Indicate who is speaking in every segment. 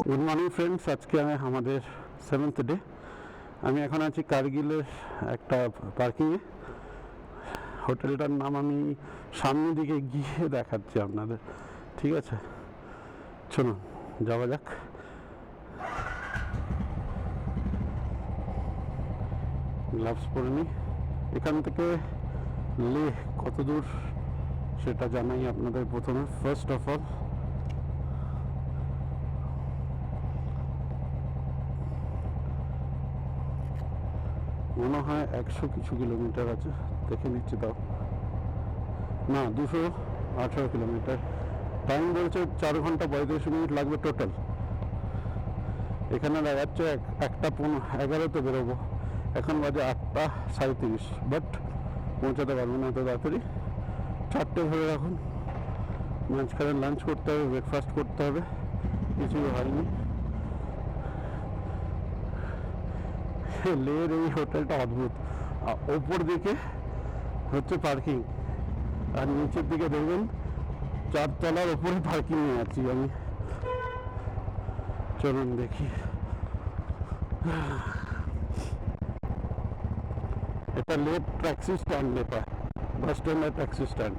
Speaker 1: Good morning friends, আজকে আমাদের 7th day. আমি এখন আছি কার্গিলের একটা পার্কিংয়ে। হোটেলটার নাম আমি সামনের দিকে গিয়ে দেখাচ্ছি আপনাদের, ঠিক আছে? চলুন যাওয়া যাক। গ্লাভস পরে নিই। এখান থেকে লেহ কত দূর সেটা জানাই আপনাদের প্রথমে। ফার্স্ট অফ অল মনে হয় 100 কিছু কিলোমিটার আছে, দেখে নিচ্ছি। তাও না, 218 কিলোমিটার। টাইম বলছে 4 ঘন্টা 35 মিনিট লাগবে টোটাল। এখানে দেখাচ্ছে 1:11-তে বেরোবো। এখন বাজে 8:37, বাট পৌঁছাতে পারবো না এত তাড়াতাড়ি। 4টে ধরে রাখুন। মাঝখানে লাঞ্চ করতে হবে, ব্রেকফাস্ট করতে হবে, কিছুই হয়নি। লের এই হোটেলটা অদ্ভুত। ওপর দিকে হচ্ছে পার্কিং, আর নিচের দিকে দেখবেন 4 তলার ওপরে পার্কিংয়ে আছি আমি। চলুন দেখি। এটা লেট ট্যাক্সি স্ট্যান্ড, এটা বাস স্ট্যান্ড আর ট্যাক্সি স্ট্যান্ড,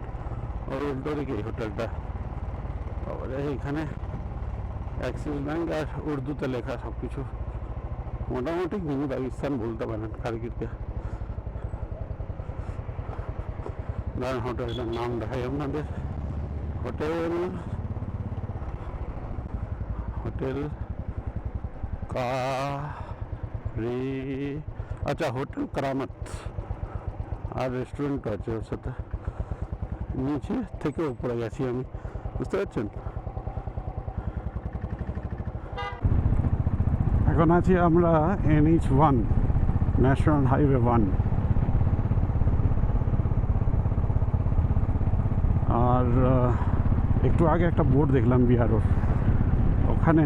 Speaker 1: ওর উল্টো দিকে হোটেলটা। আর এখানে অ্যাক্সিস ব্যাঙ্ক আর উর্দুতে লেখা সব কিছু। মোটামুটি মিনি পাকিস্তান বলতে পারেন কার্গিলকে। দাঁড়ান হোটেলটার নাম দেখাই আপনাদের। হোটেল আচ্ছা, হোটেল কারামত। আর রেস্টুরেন্টও আছে ওর সাথে। নিচে থেকে উপরে গেছি আমি, বুঝতে পারছেন? এখন আছি আমরা NH1, ন্যাশনাল হাইওয়ে 1। আর একটু আগে একটা বোর্ড দেখলাম বিহারোর, ওখানে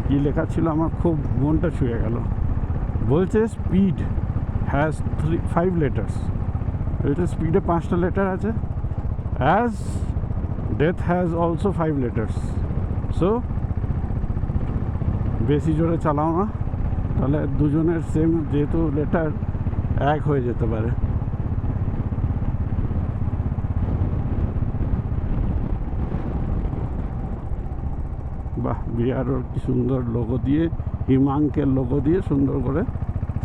Speaker 1: কী লেখা ছিল আমার খুব মনটা ছুঁয়ে গেল। বলছে স্পিড হ্যাজ 5 লেটার্স। এটা স্পিডে 5টা লেটার আছে। As death has also 5 letters. So বেশি জোরে চালাও না, তাহলে দুজনের সেম যেহেতু লেটার এক হয়ে যেতে পারে। বাহ, বিহারের কি সুন্দর লোগো দিয়ে, হিমাঙ্কের লোগো দিয়ে সুন্দর করে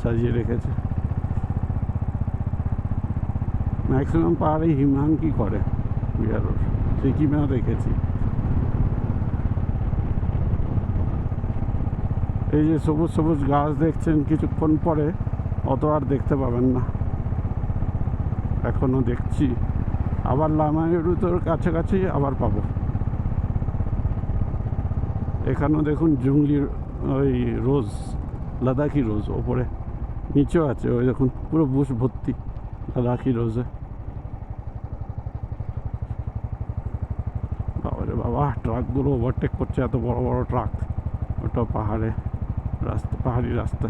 Speaker 1: সাজিয়ে রেখেছে। ম্যাক্সিমাম পাহাড়ে হিমাঙ্কই করে বিহারের, সিকিমেও দেখেছি। এই যে সবুজ সবুজ গাছ দেখছেন, কিছুক্ষণ পরে অত আর দেখতে পাবেন না। এখনও দেখছি, আবার লামায়ুরুতোর কাছাকাছি আবার পাবো। এখানেও দেখুন জুংলির ওই রোজ, লাদাখি রোজ ওপরে, নিচেও আছে। ওই দেখুন পুরো বুশ ভর্তি লাদাখি রোজে। বাবারে বাবা, ট্রাকগুলো ওভারটেক করছে, এত বড় বড় ট্রাক। ওটা পাহাড়ি রাস্তা।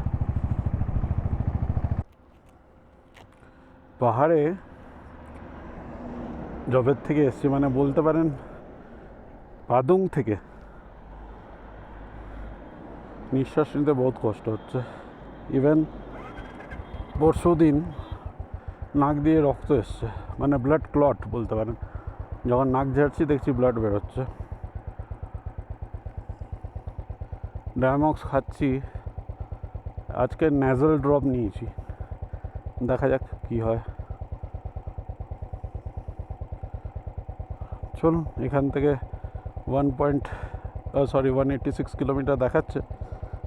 Speaker 1: পাহাড়ে জবের থেকে এসছি, মানে বলতে পারেন পাদুং থেকে। নিঃশ্বাস নিতে বহুত কষ্ট হচ্ছে। ইভেন পরশু দিন নাক দিয়ে রক্ত এসছে, মানে ব্লাড ক্লট বলতে পারেন। যখন নাক ঝাড়ছি দেখছি ব্লাড বেরোচ্ছে। ডায়ামক্স খাচ্ছি, আজকে ন্যাজল ড্রপ নিয়েছি, দেখা যাক কি হয়। চলুন, এখান থেকে 186 কিলোমিটার দেখাচ্ছে।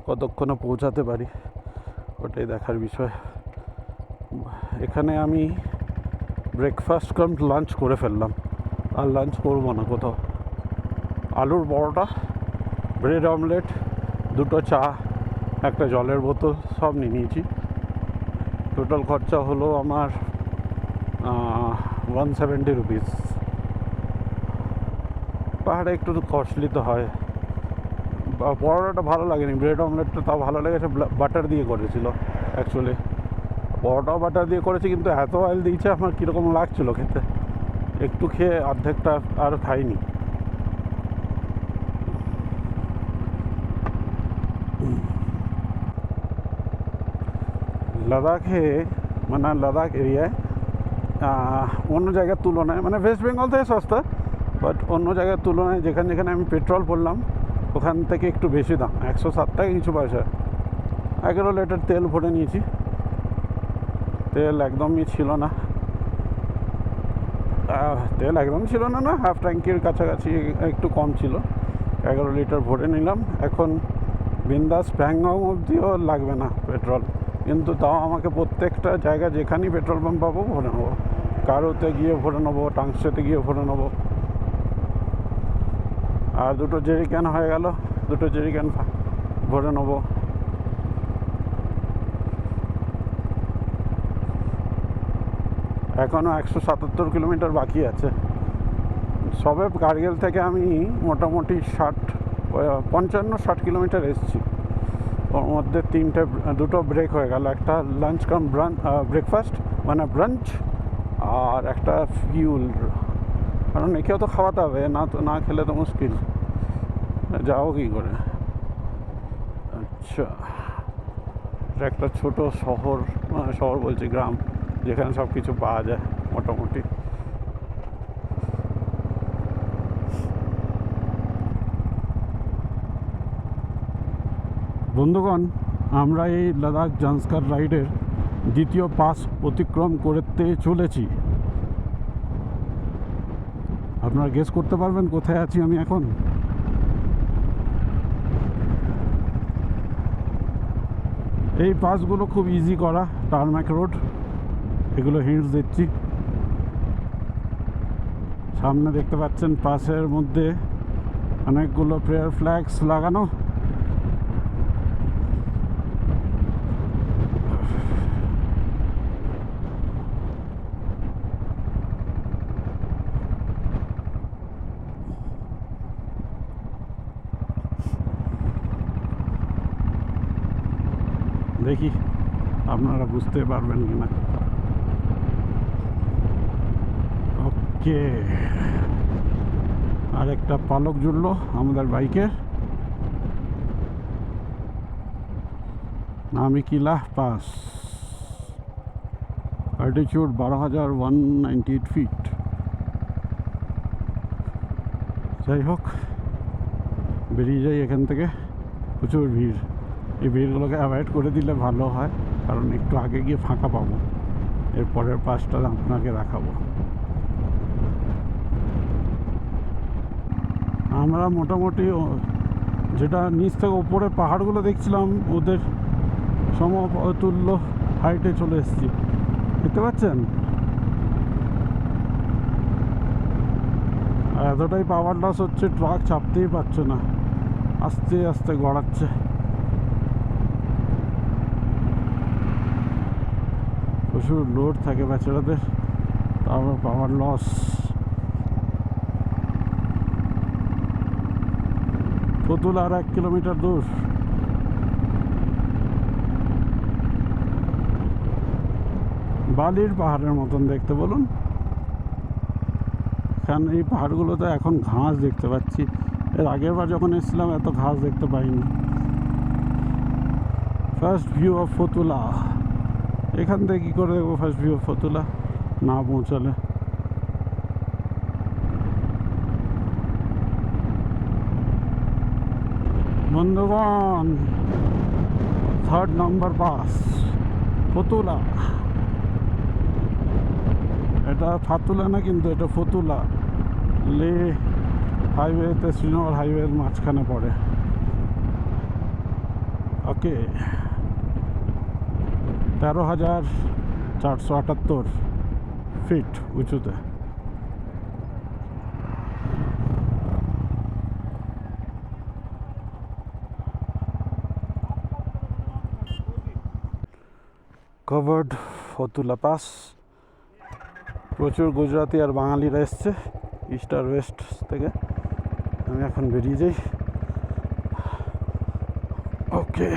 Speaker 1: কতক্ষণে পৌঁছাতে পারি ওটাই দেখার বিষয়। এখানে আমি ব্রেকফাস্ট কাম লাঞ্চ করে ফেললাম, আর লাঞ্চ করবো না কোথাও। আলুর পরোটা, ব্রেড অমলেট, 2টো চা, একটা জলের বোতল সব নিয়ে নিয়েছি। টোটাল খরচা হলো আমার 170 রুপিস। পাহাড়ে একটু কস্টলি তো হয়। পরোটাটা ভালো লাগেনি, ব্রেড অমলেটটা তাও ভালো লেগেছে। বাটার দিয়ে করেছিল অ্যাকচুয়ালি, পরোটাও বাটার দিয়ে করেছে, কিন্তু এত অয়েল দিয়েছে আমার কীরকম লাগছিলো খেতে। একটু খেয়ে অর্ধেকটা আর খাইনি। লাদাখে মানে লাদাখ এরিয়ায় অন্য জায়গার তুলনায় মানে ওয়েস্ট বেঙ্গল থেকে সস্তা, বাট অন্য জায়গার তুলনায় যেখানে যেখানে আমি পেট্রোল ভরলাম ওখান থেকে একটু বেশি দাম, 107 টাকা কিছু পয়সা। 11 লিটার তেল ভরে নিয়েছি, তেল একদমই ছিল না, তেল একদম ছিল না, না হাফ ট্যাঙ্কির কাছাকাছি একটু কম ছিল। 11 লিটার ভরে নিলাম। এখন বিন্দাস প্যাংগং অবধিও লাগবে না পেট্রোল, কিন্তু তাও আমাকে প্রত্যেকটা জায়গা যেখানেই পেট্রোল পাম্প পাবো ভরে নেবো। কারোতে গিয়ে ভরে নেবো, টাংসেতে গিয়ে ভরে নেবো। আর 2টো জেরিক্যান হয়ে গেল, 2টো জেরিক্যান ভরে নেবো। এখনও 177 কিলোমিটার বাকি আছে। সবে কার্গিল থেকে আমি মোটামুটি 55-60 কিলোমিটার এসেছি। ওর মধ্যে 2টো ব্রেক হয়ে গেল, একটা লাঞ্চ কাম ব্রেকফাস্ট মানে ব্রাঞ্চ, আর একটা ফিউল। কারণ একেও তো খাওয়াতে হবে, না তো না খেলে তো মুশকিল, যাও কী করে। আচ্ছা, এটা একটা ছোট শহর, শহর বলছি গ্রাম, যেখানে সব কিছু পাওয়া যায় মোটামুটি। বন্ধুগণ, আমরা এই লাদাখ জান্সকার রাইডের দ্বিতীয় পাস অতিক্রম করতে চলেছি। আপনারা গেস করতে পারবেন কোথায় আছি আমি এখন? এই পাসগুলো খুব ইজি করা, টারম্যাক রোড, এগুলো হিন্টস দিচ্ছি। সামনে দেখতে পাচ্ছেন পাসের মধ্যে অনেকগুলো প্রেয়ার ফ্ল্যাগস লাগানো। দেখি আপনারা বুঝতে পারবেন কিনা। ওকে, আরেকটা পালক জুড়লো আমাদের বাইকের। নামিকিলা পাস, অ্যালটিটিউড 12,198 ফিট। যাই হোক, বেরিয়ে যাই এখান থেকে। প্রচুর ভিড়, এই ভিড়গুলোকে অ্যাভয়েড করে দিলে ভালো হয়, কারণ একটু আগে গিয়ে ফাঁকা পাবো। এরপরের পাসটা আপনাকে দেখাবো। আমরা মোটামুটি যেটা নিচ থেকে ওপরে পাহাড়গুলো দেখছিলাম ওদের সমতুল্য হাইটে চলে এসেছি, দেখতে পাচ্ছেন? আর এতটাই পাওয়ার লস হচ্ছে, ট্রাক চাপতেই পারছে না, আস্তে আস্তে গড়াচ্ছে। প্রচুর লোড থাকে বেচারাদের, তারপর পাওয়ার লস। ফতুল আর 1 কিলোমিটার দূর। বালির পাহাড়ের মতন দেখতে বলুন। কারণ এই পাহাড়গুলোতে এখন ঘাস দেখতে পাচ্ছি, এর আগের বার যখন এসেছিলাম এত ঘাস দেখতে পাইনি। ফার্স্ট ভিউ অফ ফতুলা, এখান থেকে কী করে দেখবো ফার্স্ট ভিউ অফ ফতুলা না পৌঁছালে? বন্ধুগণ, 3rd নম্বর পাস ফতুলা। এটা ফাতুলা না, কিন্তু এটা ফতুলা। লে হাইওয়েতে, শ্রীনগর হাইওয়ের মাঝখানে পড়ে। ওকে, 13,478 ফিট উঁচুতে। Covered Fotu La pass. প্রচুর গুজরাটি আর বাঙালিরা এসছে ইস্ট আর ওয়েস্ট থেকে। আমি এখন বেরিয়ে যাই। ওকে,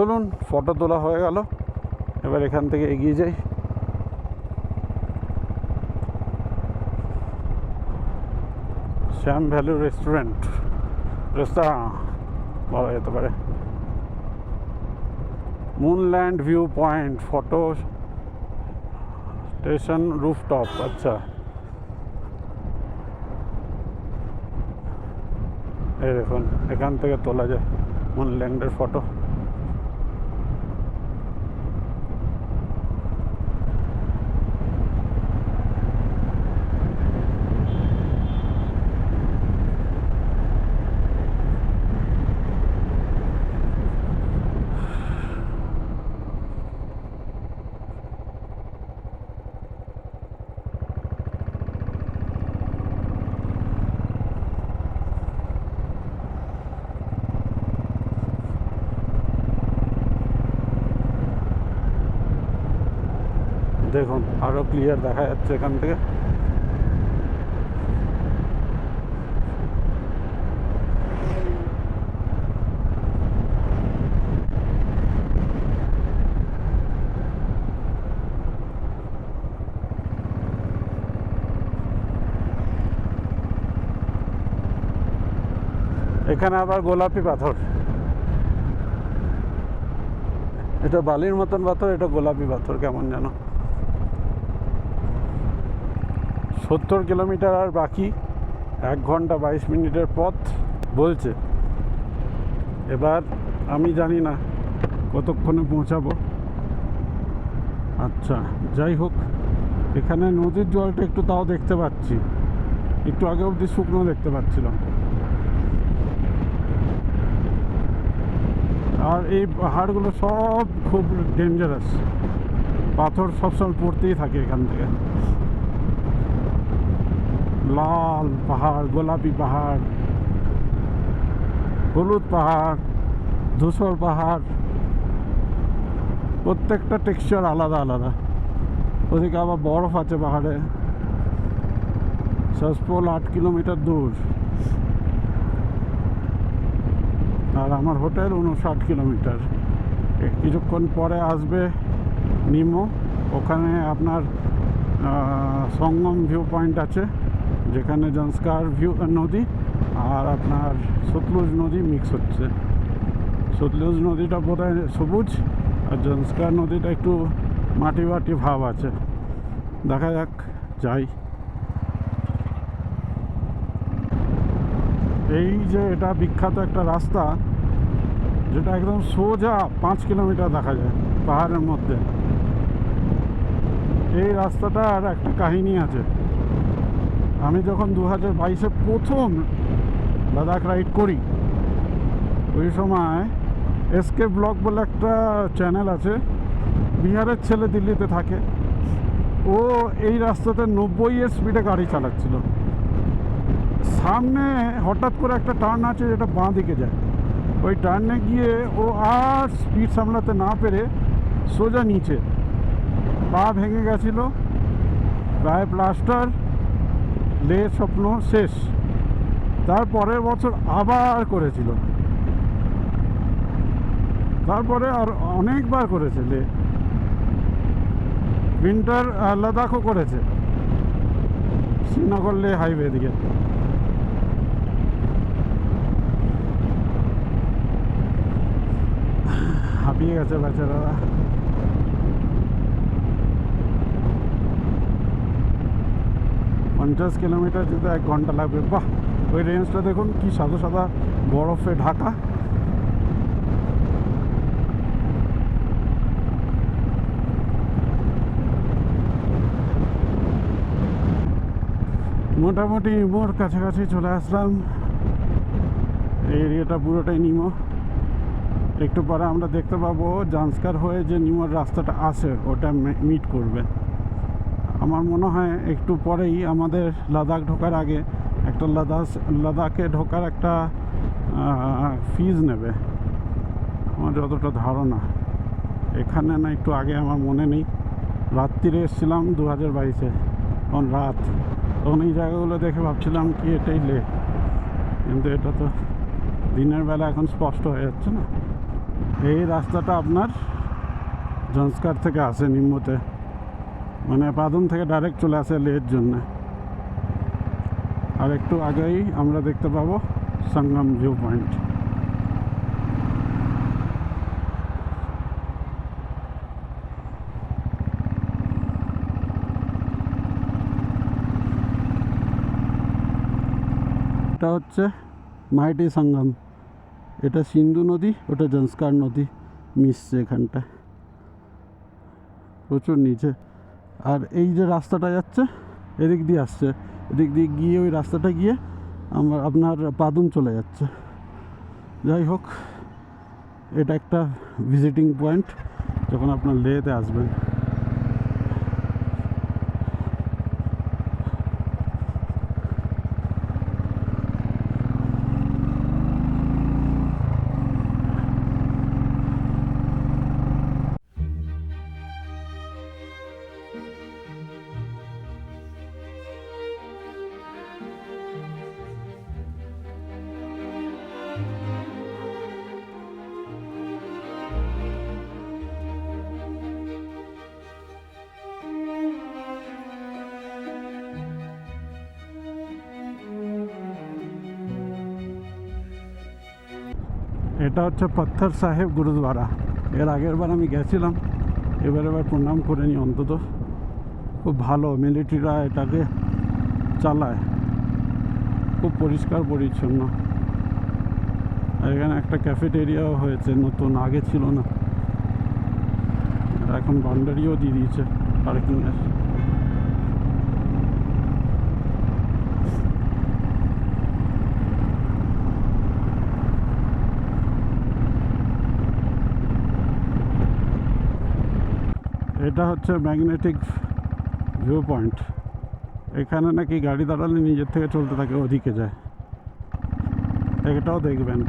Speaker 1: চলুন, ফটো তোলা হয়ে গেল, এবার এখান থেকে এগিয়ে যাই। শ্যাম ভ্যালু রেস্তোরাঁ বলা যেতে পারে। Moonland view point, photo station, rooftop. আচ্ছা, এই দেখুন এখান থেকে তোলা যায় মুনল্যান্ডের ফটো। দেখুন আরও ক্লিয়ার দেখা যাচ্ছে এখান থেকে। এখানে আবার গোলাপি পাথর, এটা বালির মতন পাথর, এটা গোলাপি পাথর কেমন যেন। 70 কিলোমিটার আর বাকি, 1 ঘন্টা 22 মিনিটের পথ বলছে। এবার আমি জানি না কতক্ষণে পৌঁছাবো। আচ্ছা যাই হোক, এখানে নদীর জলটা একটু তাও দেখতে পাচ্ছি, একটু আগে অবধি শুকনো দেখতে পাচ্ছিলাম। আর এই পাহাড়গুলো সব খুব ডেঞ্জারাস, পাথর সবসময় পড়তেই থাকে এখান থেকে। লাল পাহাড়, গোলাপি পাহাড়, হলুদ পাহাড়, ধূসর পাহাড়, প্রত্যেকটা টেক্সচার আলাদা আলাদা। ওদিকে আবার বরফ আছে পাহাড়ে। সাসপোল 8 কিলোমিটার দূর, আর আমার হোটেল 59 কিলোমিটার। কিছুক্ষণ পরে আসবে নিমো, ওখানে আপনার সঙ্গম ভিউ পয়েন্ট আছে, যেখানে জনস্কার নদী আর আপনার সতলুজ নদী মিক্স হচ্ছে। সতলুজ নদীটা বোধহয় সবুজ, আর জনস্কার নদীটা একটু মাটি মাটি ভাব আছে। দেখা যাক, যাই। এই যে এটা বিখ্যাত একটা রাস্তা, যেটা একদম সোজা 5 কিলোমিটার দেখা যায় পাহাড়ের মধ্যে। এই রাস্তাটার একটা কাহিনী আছে। আমি যখন 2022-এ প্রথম লাদাখ রাইড করি, ওই সময় এসকে ব্লগ বলে একটা চ্যানেল আছে, বিহারের ছেলে, দিল্লিতে থাকে। ও এই রাস্তাতে 90-এর স্পিডে গাড়ি চালাচ্ছিল। সামনে হঠাৎ করে একটা টার্ন আছে যেটা বাঁ দিকে যায়, ওই টার্নে গিয়ে ও আর স্পিড সামলাতে না পেরে সোজা নিচে, পা ভেঙে গেছিলো, গায়ে প্লাস্টার, লে স্বপ্ন শেষ। তার পরের বছর আবার করেছিল, তারপরে আর অনেকবার করেছে লে। উইন্টার লাদাখও করেছে, শ্রীনগর লে হাইওয়ে দিকে। হাঁপিয়ে গেছে বেচারারা। পঞ্চাশ কিলোমিটার যেতে 1 ঘন্টা লাগবে। বাহ, ওই রেঞ্জটা দেখুন কি সাদা সাদা বরফে ঢাকা। মোটামুটি ইমোর কাছাকাছি চলে আসলাম। এই এরিয়াটা পুরোটাই নিমো। একটু পরে আমরা দেখতে পাবো জান্সকার হয়ে যে নিমোর রাস্তাটা আছে ওটা মিট করবে। আমার মনে হয় একটু পরেই আমাদের লাদাখ ঢোকার আগে একটা লাদাখে ঢোকার একটা ফিজ নেবে, আমার যতটা ধারণা। এখানে না একটু আগে, আমার মনে নেই, রাত্রিরে এসেছিলাম 2022-এ, তখন রাত, তখন এই জায়গাগুলো দেখে ভাবছিলাম কি এটাই লে, কিন্তু এটা তো দিনের বেলা এখন স্পষ্ট হয়ে যাচ্ছে না। এই রাস্তাটা আপনার জন্সকার থেকে আসে নিম্নতে, মানে পাদুম থেকে ডাইরেক্ট চলে আসে লের জন্য। আর একটু আগেই আমরা দেখতে পাবো সঙ্গম ভিউ পয়েন্ট। এটা হচ্ছে মাইটি সঙ্গম, এটা সিন্ধু নদী, ওটা জন্সকার নদী মিশছে এখানটায়, প্রচুর নিচে। আর এই যে রাস্তাটা যাচ্ছে এদিক দিয়ে আসছে, এদিক দিয়ে গিয়ে ওই রাস্তাটা গিয়ে আপনার পাদুম চলে যাচ্ছে। যাই হোক, এটা একটা ভিজিটিং পয়েন্ট যখন আপনার লেতে আসবেন। এটা হচ্ছে পত্থর সাহেব গুরুদ্বারা। এর আগের বার আমি গেছিলাম, এবার প্রণাম করে নিই অন্তত। খুব ভালো, মিলিটারিরা এটাকে চালায়, খুব পরিষ্কার পরিচ্ছন্ন। আর এখানে একটা ক্যাফেটেরিয়াও হয়েছে নতুন, আগে ছিল না। এখন বাউন্ডারিও দিয়ে দিয়েছে পার্কিংয়ের। এটা হচ্ছে ম্যাগনেটিক ভিউ পয়েন্ট। এখানে নাকি গাড়ি দাঁড়ালে নিজের থেকে চলতে থাকে, ওদিকে যায়। এটাও দেখবেন,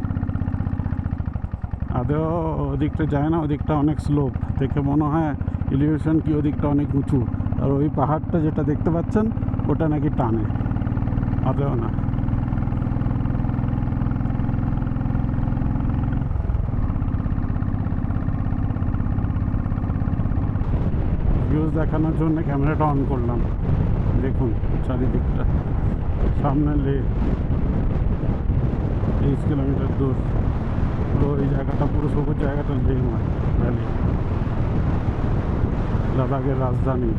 Speaker 1: আদেও ওদিকটা যায় না, ওদিকটা অনেক স্লোপ, দেখে মনে হয় এলিভেশন কি ওদিকটা অনেক উঁচু। আর ওই পাহাড়টা যেটা দেখতে পাচ্ছেন ওটা নাকি টানে, আদেও না। ভিউজ দেখানোর জন্য ক্যামেরাটা অন করলাম। দেখুন চারিদিকটা, সামনে লে 30 কিলোমিটার দূর। পুরো ওই জায়গাটা, পুরো সবুজ জায়গাটা লে ভ্যালি, লাদাখের রাজধানী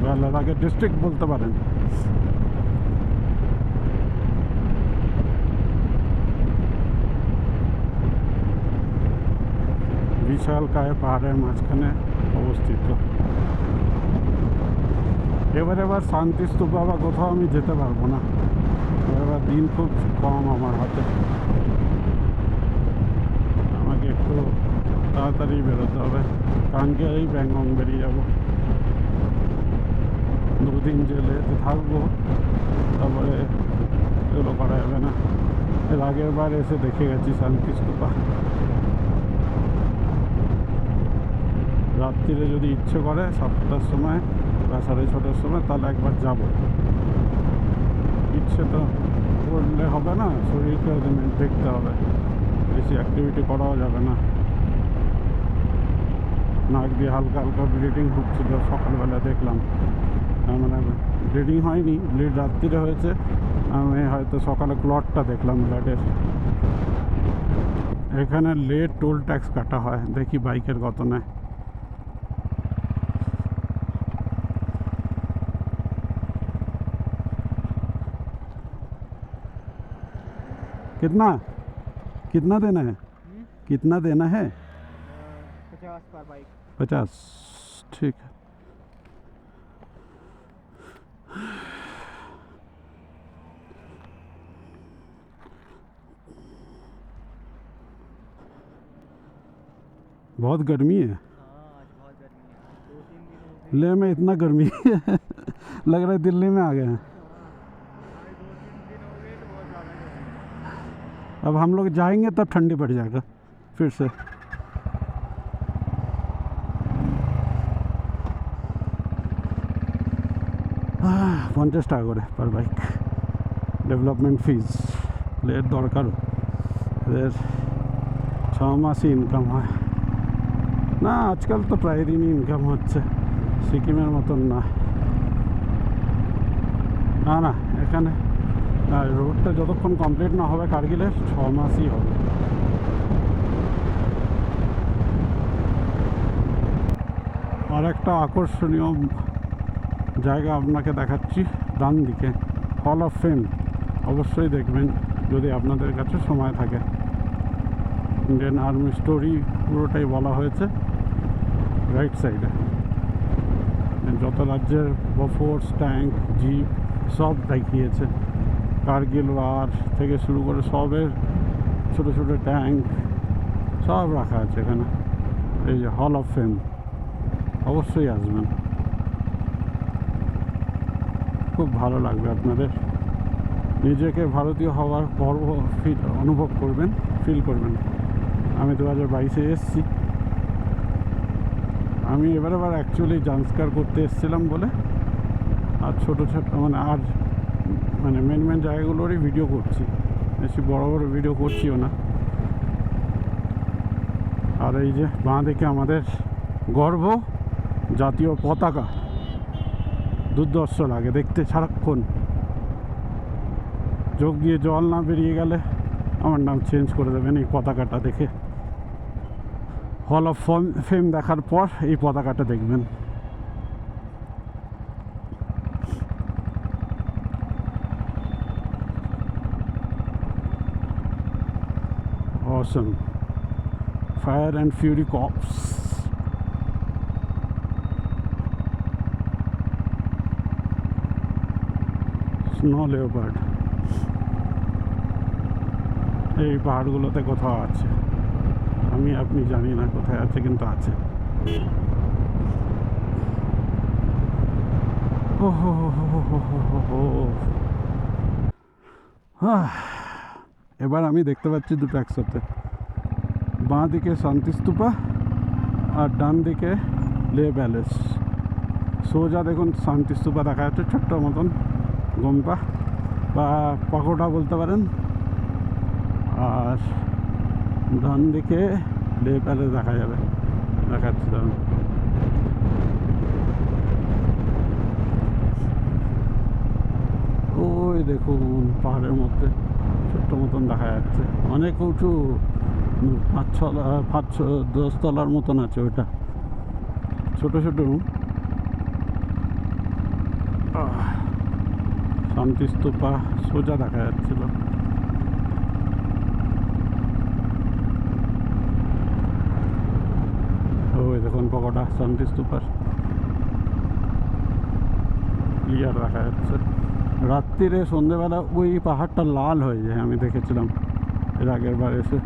Speaker 1: বা লাদাখের ডিস্ট্রিক্ট বলতে পারেন। বিশালকায় পাহাড়ের মাঝখানে অবস্থিত। এবার শান্তিস্তূপ বা কোথাও আমি যেতে পারবো না, এবার দিন খুব কম আমার হাতে। আমাকে একটু তাড়াতাড়ি বেরোতে হবে, কালকে এই ব্যাংকক বেরিয়ে যাবো। 2 দিন জেলেতে থাকবো, তারপরে এগুলো করা যাবে না। এর আগের বার এসে দেখে গেছি শান্তিস্তূপা। রাত্রিরে যদি ইচ্ছে করে 7টার সময় বা 6:30টার সময়, তাহলে একবার যাব। ইচ্ছে তো করলে হবে না, শরীরকে দেখতে হবে, বেশি অ্যাক্টিভিটি করাও যাবে না। নাক দিয়ে হালকা হালকা ব্লিডিং হচ্ছিল সকালবেলা, দেখলাম। মানে ব্লিডিং হয়নি, ব্লিড রাত্রিরে হয়েছে, আমি হয়তো সকালে ক্লটটা দেখলাম ব্লাডের। এখানে লেট টোল ট্যাক্স কাটা হয়, দেখি বাইকের কত নেয়। कितना कितना देना है? कितना देना है?
Speaker 2: 50 पर बाइक।
Speaker 1: 50, ठीक है। बहुत गर्मी है।
Speaker 2: हाँ, आज बहुत गर्मी है, 2-3 दिन हो गए।
Speaker 1: ले में इतना गर्मी है लग रहा है दिल्ली में आ गए हैं।
Speaker 2: हाँ, आज 2-3 दिन हो गए तो बहुत ज़्यादा गर्मी है।
Speaker 1: अब हम लोग जाएंगे तब ठंडी पड़ जाएगा फिर से। 50 টাকা করে পার বাইক, ডেভেলপমেন্ট ফিজ লের দরকারও। এদের 6 মাসই ইনকাম হয় না, আজকাল তো প্রায় দিনই ইনকাম হচ্ছে, সিকিমের মতন না। না না, এখানে রোডটা যতক্ষণ কমপ্লিট না হবে কার্গিলের 6 মাসই হবে। আর একটা আকর্ষণীয় জায়গা আপনাকে দেখাচ্ছি ডান দিকে, হল অফ ফেম। অবশ্যই দেখবেন যদি আপনাদের কাছে সময় থাকে। ইন্ডিয়ান আর্মি স্টোরি পুরোটাই বলা হয়েছে রাইট সাইডে। যত রাজ্যের বফোর্স, ট্যাঙ্ক, জিপ সব দেখিয়েছে। কার্গিল ওয়ার থেকে শুরু করে সবের ছোটো ছোটো ট্যাঙ্ক সব রাখা আছে এখানে। এই যে হল অফ ফেম, অবশ্যই আসবেন, খুব ভালো লাগবে আপনাদের। নিজেকে ভারতীয় হওয়ার গর্ব অনুভব করবেন, ফিল করবেন। আমি 2022-এ এসেছি। আমি এবার অ্যাকচুয়ালি জান্সকার করতে এসেছিলাম বলে, আর ছোটো ছোটো মানে মেন জায়গাগুলোরই ভিডিও করছি, বেশি বড় বড় ভিডিও করছিও না। আর এই যে বাঁ দিকে আমাদের গর্ব জাতীয় পতাকা, দুর্ধর্ষ লাগে দেখতে সারাক্ষণ। চোখ দিয়ে জল না বেরিয়ে গেলে আমার নাম চেঞ্জ করে দেবেন এই পতাকাটা দেখে। হল অফ ফেম দেখার পর এই পতাকাটা দেখবেন। Awesome. Fire and Fury Corps. Snow leopard. এই পাহাড়গুলোতে কোথাও আছে, আপনি জানি না কোথায় আছে, কিন্তু আছে। এবার আমি দেখতে পাচ্ছি দুটো একসাথে, বাঁ দিকে শান্তিস্তূপা আর ডান দিকে লে প্যালেস। সোজা দেখুন শান্তিস্তূপা দেখা যাচ্ছে, ছোট্ট মতন গম্পা বা পাকোটা বলতে পারেন। আর ডান দিকে লে প্যালেস দেখা যাবে, দেখাচ্ছি দাঁড়ান। ওই দেখুন পাহাড়ের মধ্যে ছোট্ট মতন দেখা যাচ্ছে, অনেক উঁচু, 5-10 তলার মতন আছে ওইটা, ছোটো ছোটো রুম। শান্তিস্তূপা সোজা দেখা যাচ্ছিল। ওই দেখুন পকোটা শান্তিস্তূপার ক্লিয়ার দেখা যাচ্ছে। রাত্রিরে সন্ধেবেলা ওই পাহাড়টা লাল হয়ে যায়, আমি দেখেছিলাম এর আগের বার এসে।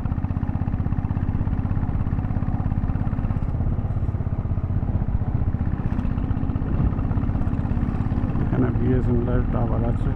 Speaker 1: এখানে বিএসএনএল টাওয়ার আছে।